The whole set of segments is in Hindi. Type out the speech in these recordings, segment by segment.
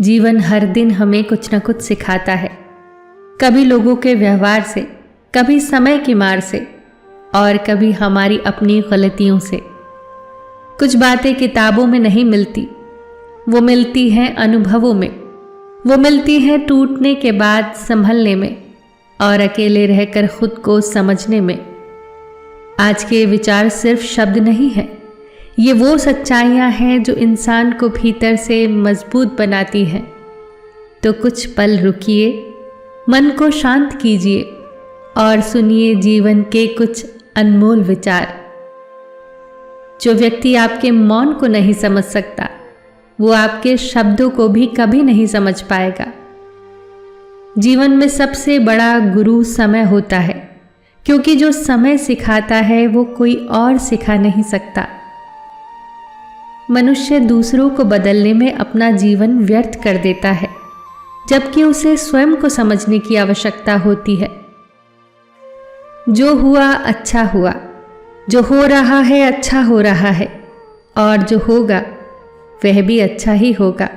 जीवन हर दिन हमें कुछ न कुछ सिखाता है, कभी लोगों के व्यवहार से, कभी समय की मार से और कभी हमारी अपनी गलतियों से। कुछ बातें किताबों में नहीं मिलती, वो मिलती हैं अनुभवों में, वो मिलती हैं टूटने के बाद संभलने में और अकेले रहकर खुद को समझने में। आज के विचार सिर्फ शब्द नहीं हैं, ये वो सच्चाइयाँ हैं जो इंसान को भीतर से मजबूत बनाती हैं। तो कुछ पल रुकिए, मन को शांत कीजिए और सुनिए जीवन के कुछ अनमोल विचार। जो व्यक्ति आपके मौन को नहीं समझ सकता, वो आपके शब्दों को भी कभी नहीं समझ पाएगा। जीवन में सबसे बड़ा गुरु समय होता है, क्योंकि जो समय सिखाता है वो कोई और सिखा नहीं सकता। मनुष्य दूसरों को बदलने में अपना जीवन व्यर्थ कर देता है, जबकि उसे स्वयं को समझने की आवश्यकता होती है। जो हुआ अच्छा हुआ, जो हो रहा है अच्छा हो रहा है और जो होगा वह भी अच्छा ही होगा,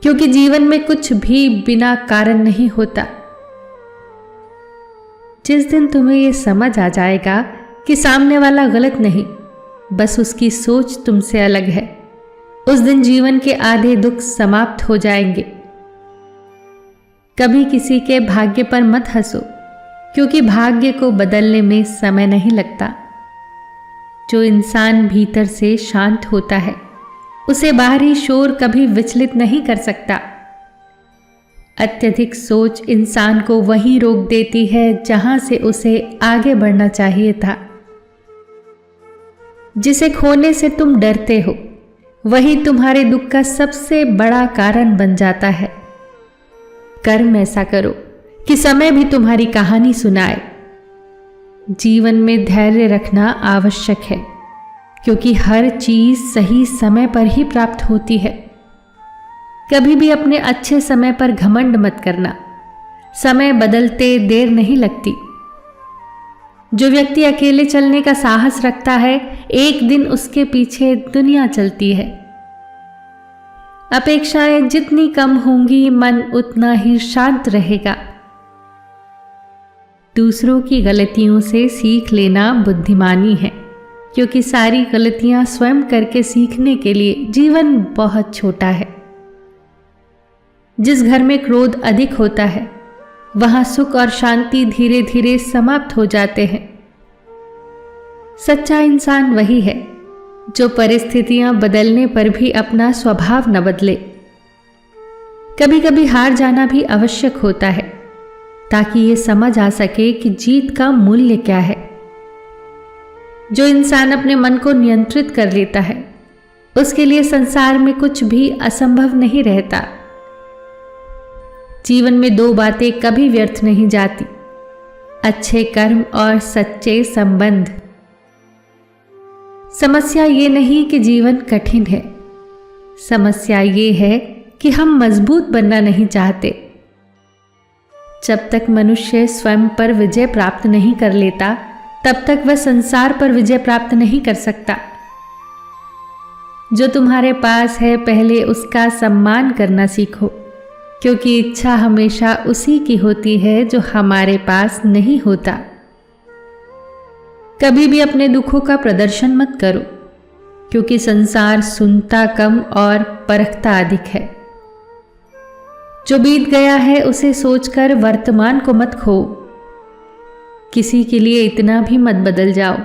क्योंकि जीवन में कुछ भी बिना कारण नहीं होता। जिस दिन तुम्हें ये समझ आ जाएगा कि सामने वाला गलत नहीं, बस उसकी सोच तुमसे अलग है, उस दिन जीवन के आधे दुख समाप्त हो जाएंगे। कभी किसी के भाग्य पर मत हंसो, क्योंकि भाग्य को बदलने में समय नहीं लगता। जो इंसान भीतर से शांत होता है, उसे बाहरी शोर कभी विचलित नहीं कर सकता। अत्यधिक सोच इंसान को वहीं रोक देती है जहां से उसे आगे बढ़ना चाहिए था। जिसे खोने से तुम डरते हो, वही तुम्हारे दुख का सबसे बड़ा कारण बन जाता है। कर्म ऐसा करो कि समय भी तुम्हारी कहानी सुनाए। जीवन में धैर्य रखना आवश्यक है, क्योंकि हर चीज सही समय पर ही प्राप्त होती है। कभी भी अपने अच्छे समय पर घमंड मत करना, समय बदलते देर नहीं लगती। जो व्यक्ति अकेले चलने का साहस रखता है, एक दिन उसके पीछे दुनिया चलती है। अपेक्षाएं जितनी कम होंगी, मन उतना ही शांत रहेगा। दूसरों की गलतियों से सीख लेना बुद्धिमानी है, क्योंकि सारी गलतियां स्वयं करके सीखने के लिए जीवन बहुत छोटा है। जिस घर में क्रोध अधिक होता है, वहां सुख और शांति धीरे धीरे समाप्त हो जाते हैं। सच्चा इंसान वही है जो परिस्थितियां बदलने पर भी अपना स्वभाव न बदले। कभी कभी हार जाना भी आवश्यक होता है, ताकि ये समझ आ सके कि जीत का मूल्य क्या है। जो इंसान अपने मन को नियंत्रित कर लेता है, उसके लिए संसार में कुछ भी असंभव नहीं रहता। जीवन में दो बातें कभी व्यर्थ नहीं जाती, अच्छे कर्म और सच्चे संबंध। समस्या ये नहीं कि जीवन कठिन है, समस्या ये है कि हम मजबूत बनना नहीं चाहते। जब तक मनुष्य स्वयं पर विजय प्राप्त नहीं कर लेता, तब तक वह संसार पर विजय प्राप्त नहीं कर सकता। जो तुम्हारे पास है, पहले उसका सम्मान करना सीखो, क्योंकि इच्छा हमेशा उसी की होती है जो हमारे पास नहीं होता। कभी भी अपने दुखों का प्रदर्शन मत करो, क्योंकि संसार सुनता कम और परखता अधिक है। जो बीत गया है उसे सोचकर वर्तमान को मत खो। किसी के लिए इतना भी मत बदल जाओ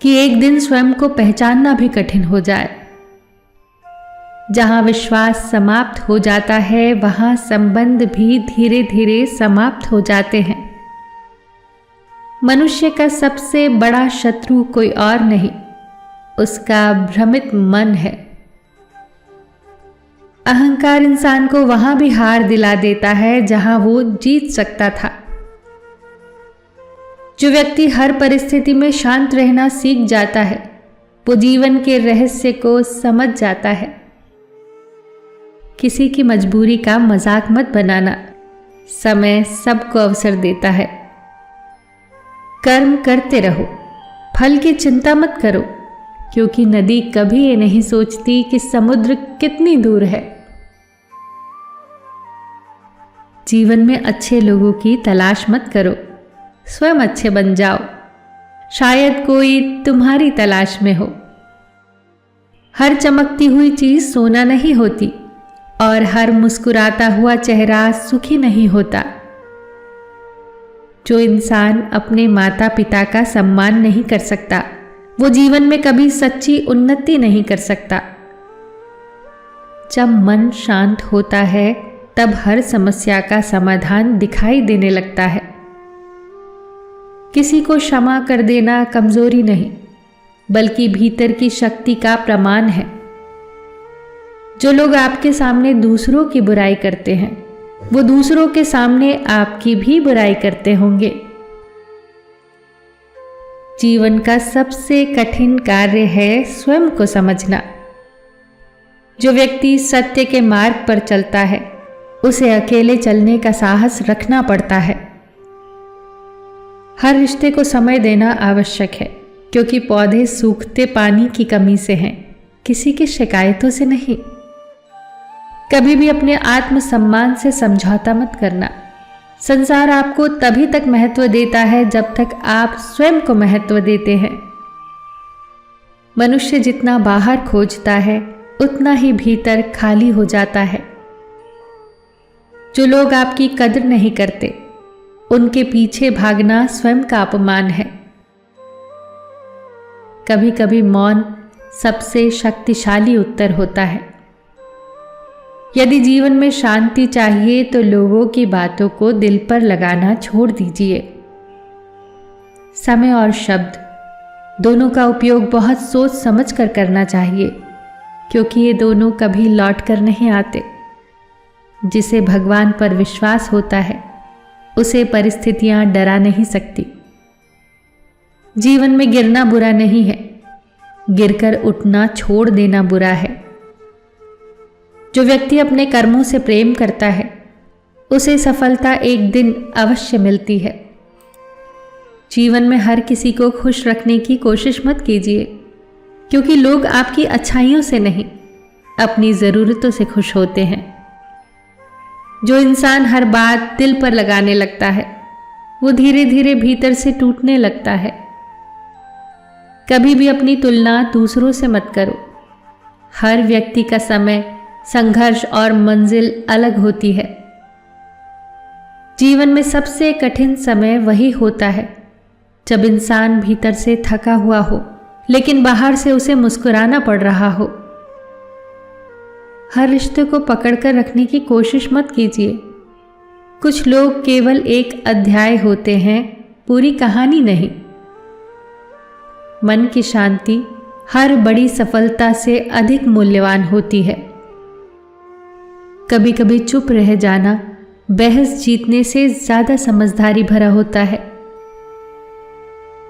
कि एक दिन स्वयं को पहचानना भी कठिन हो जाए। जहां विश्वास समाप्त हो जाता है, वहां संबंध भी धीरे धीरे समाप्त हो जाते हैं। मनुष्य का सबसे बड़ा शत्रु कोई और नहीं, उसका भ्रमित मन है। अहंकार इंसान को वहां भी हार दिला देता है जहां वो जीत सकता था। जो व्यक्ति हर परिस्थिति में शांत रहना सीख जाता है, वो जीवन के रहस्य को समझ जाता है। किसी की मजबूरी का मजाक मत बनाना, समय सबको अवसर देता है। कर्म करते रहो, फल की चिंता मत करो, क्योंकि नदी कभी ये नहीं सोचती कि समुद्र कितनी दूर है। जीवन में अच्छे लोगों की तलाश मत करो, स्वयं अच्छे बन जाओ। शायद कोई तुम्हारी तलाश में हो। हर चमकती हुई चीज सोना नहीं होती और हर मुस्कुराता हुआ चेहरा सुखी नहीं होता। जो इंसान अपने माता पिता का सम्मान नहीं कर सकता, वो जीवन में कभी सच्ची उन्नति नहीं कर सकता। जब मन शांत होता है तब हर समस्या का समाधान दिखाई देने लगता है। किसी को क्षमा कर देना कमजोरी नहीं, बल्कि भीतर की शक्ति का प्रमाण है। जो लोग आपके सामने दूसरों की बुराई करते हैं, वो दूसरों के सामने आपकी भी बुराई करते होंगे। जीवन का सबसे कठिन कार्य है स्वयं को समझना। जो व्यक्ति सत्य के मार्ग पर चलता है, उसे अकेले चलने का साहस रखना पड़ता है। हर रिश्ते को समय देना आवश्यक है, क्योंकि पौधे सूखते पानी की कमी से हैं, किसी की शिकायतों से नहीं। कभी भी अपने आत्मसम्मान से समझौता मत करना। संसार आपको तभी तक महत्व देता है जब तक आप स्वयं को महत्व देते हैं। मनुष्य जितना बाहर खोजता है, उतना ही भीतर खाली हो जाता है। जो लोग आपकी कदर नहीं करते, उनके पीछे भागना स्वयं का अपमान है। कभी कभी मौन सबसे शक्तिशाली उत्तर होता है। यदि जीवन में शांति चाहिए तो लोगों की बातों को दिल पर लगाना छोड़ दीजिए। समय और शब्द दोनों का उपयोग बहुत सोच समझ कर करना चाहिए, क्योंकि ये दोनों कभी लौट कर नहीं आते। जिसे भगवान पर विश्वास होता है, उसे परिस्थितियां डरा नहीं सकती। जीवन में गिरना बुरा नहीं है, गिरकर उठना छोड़ देना बुरा है। जो व्यक्ति अपने कर्मों से प्रेम करता है, उसे सफलता एक दिन अवश्य मिलती है। जीवन में हर किसी को खुश रखने की कोशिश मत कीजिए, क्योंकि लोग आपकी अच्छाइयों से नहीं, अपनी ज़रूरतों से खुश होते हैं। जो इंसान हर बात दिल पर लगाने लगता है, वो धीरे धीरे भीतर से टूटने लगता है। कभी भी अपनी तुलना दूसरों से मत करो। हर व्यक्ति का समय, संघर्ष और मंजिल अलग होती है। जीवन में सबसे कठिन समय वही होता है जब इंसान भीतर से थका हुआ हो, लेकिन बाहर से उसे मुस्कुराना पड़ रहा हो। हर रिश्ते को पकड़कर रखने की कोशिश मत कीजिए। कुछ लोग केवल एक अध्याय होते हैं, पूरी कहानी नहीं। मन की शांति हर बड़ी सफलता से अधिक मूल्यवान होती है। कभी कभी चुप रह जाना बहस जीतने से ज्यादा समझदारी भरा होता है।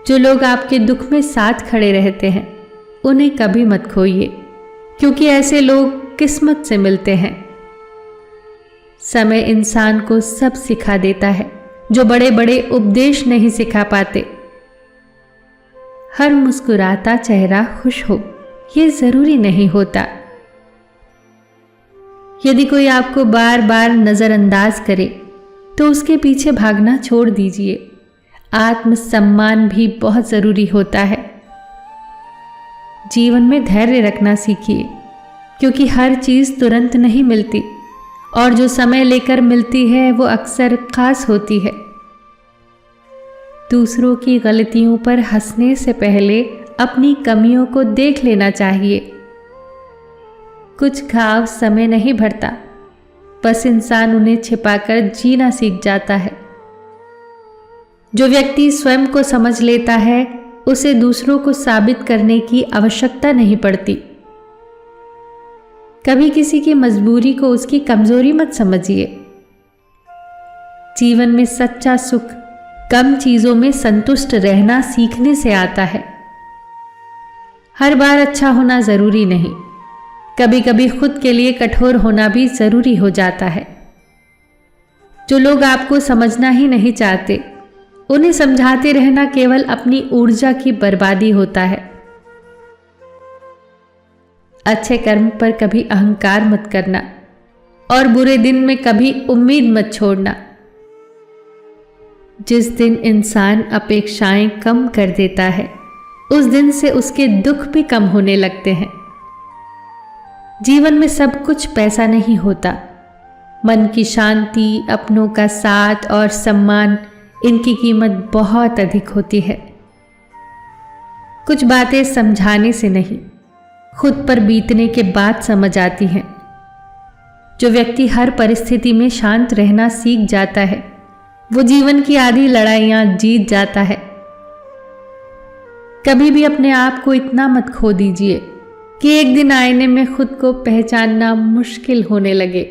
जो लोग आपके दुख में साथ खड़े रहते हैं, उन्हें कभी मत खोइए, क्योंकि ऐसे लोग किस्मत से मिलते हैं। समय इंसान को सब सिखा देता है, जो बड़े बड़े उपदेश नहीं सिखा पाते। हर मुस्कुराता चेहरा खुश हो, ये जरूरी नहीं होता। यदि कोई आपको बार बार नजरअंदाज करे, तो उसके पीछे भागना छोड़ दीजिए। आत्मसम्मान भी बहुत जरूरी होता है। जीवन में धैर्य रखना सीखिए, क्योंकि हर चीज तुरंत नहीं मिलती, और जो समय लेकर मिलती है वो अक्सर खास होती है। दूसरों की गलतियों पर हंसने से पहले अपनी कमियों को देख लेना चाहिए। कुछ घाव समय नहीं भरता, बस इंसान उन्हें छिपाकर जीना सीख जाता है। जो व्यक्ति स्वयं को समझ लेता है, उसे दूसरों को साबित करने की आवश्यकता नहीं पड़ती। कभी किसी की मजबूरी को उसकी कमजोरी मत समझिए। जीवन में सच्चा सुख कम चीजों में संतुष्ट रहना सीखने से आता है। हर बार अच्छा होना जरूरी नहीं, कभी कभी खुद के लिए कठोर होना भी जरूरी हो जाता है। जो लोग आपको समझना ही नहीं चाहते, उन्हें समझाते रहना केवल अपनी ऊर्जा की बर्बादी होता है। अच्छे कर्म पर कभी अहंकार मत करना, और बुरे दिन में कभी उम्मीद मत छोड़ना। जिस दिन इंसान अपेक्षाएं कम कर देता है, उस दिन से उसके दुख भी कम होने लगते हैं। जीवन में सब कुछ पैसा नहीं होता। मन की शांति, अपनों का साथ और सम्मान, इनकी कीमत बहुत अधिक होती है। कुछ बातें समझाने से नहीं, खुद पर बीतने के बाद समझ आती हैं। जो व्यक्ति हर परिस्थिति में शांत रहना सीख जाता है, वो जीवन की आधी लड़ाइयां जीत जाता है। कभी भी अपने आप को इतना मत खो दीजिए कि एक दिन आईने में खुद को पहचानना मुश्किल होने लगे।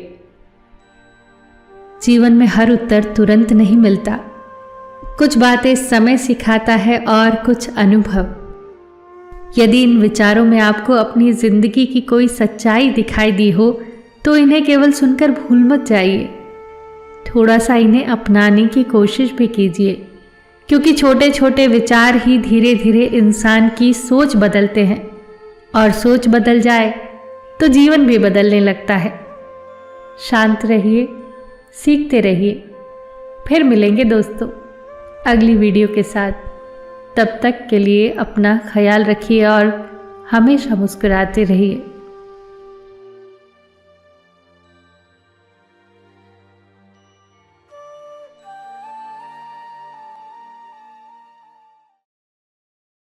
जीवन में हर उत्तर तुरंत नहीं मिलता। कुछ बातें समय सिखाता है और कुछ अनुभव। यदि इन विचारों में आपको अपनी जिंदगी की कोई सच्चाई दिखाई दी हो, तो इन्हें केवल सुनकर भूल मत जाइए। थोड़ा सा इन्हें अपनाने की कोशिश भी कीजिए, क्योंकि छोटे छोटे विचार ही धीरे धीरे इंसान की सोच बदलते हैं, और सोच बदल जाए तो जीवन भी बदलने लगता है। शांत रहिए, सीखते रहिए। फिर मिलेंगे दोस्तों अगली वीडियो के साथ। तब तक के लिए अपना ख्याल रखिए और हमेशा मुस्कुराते रहिए।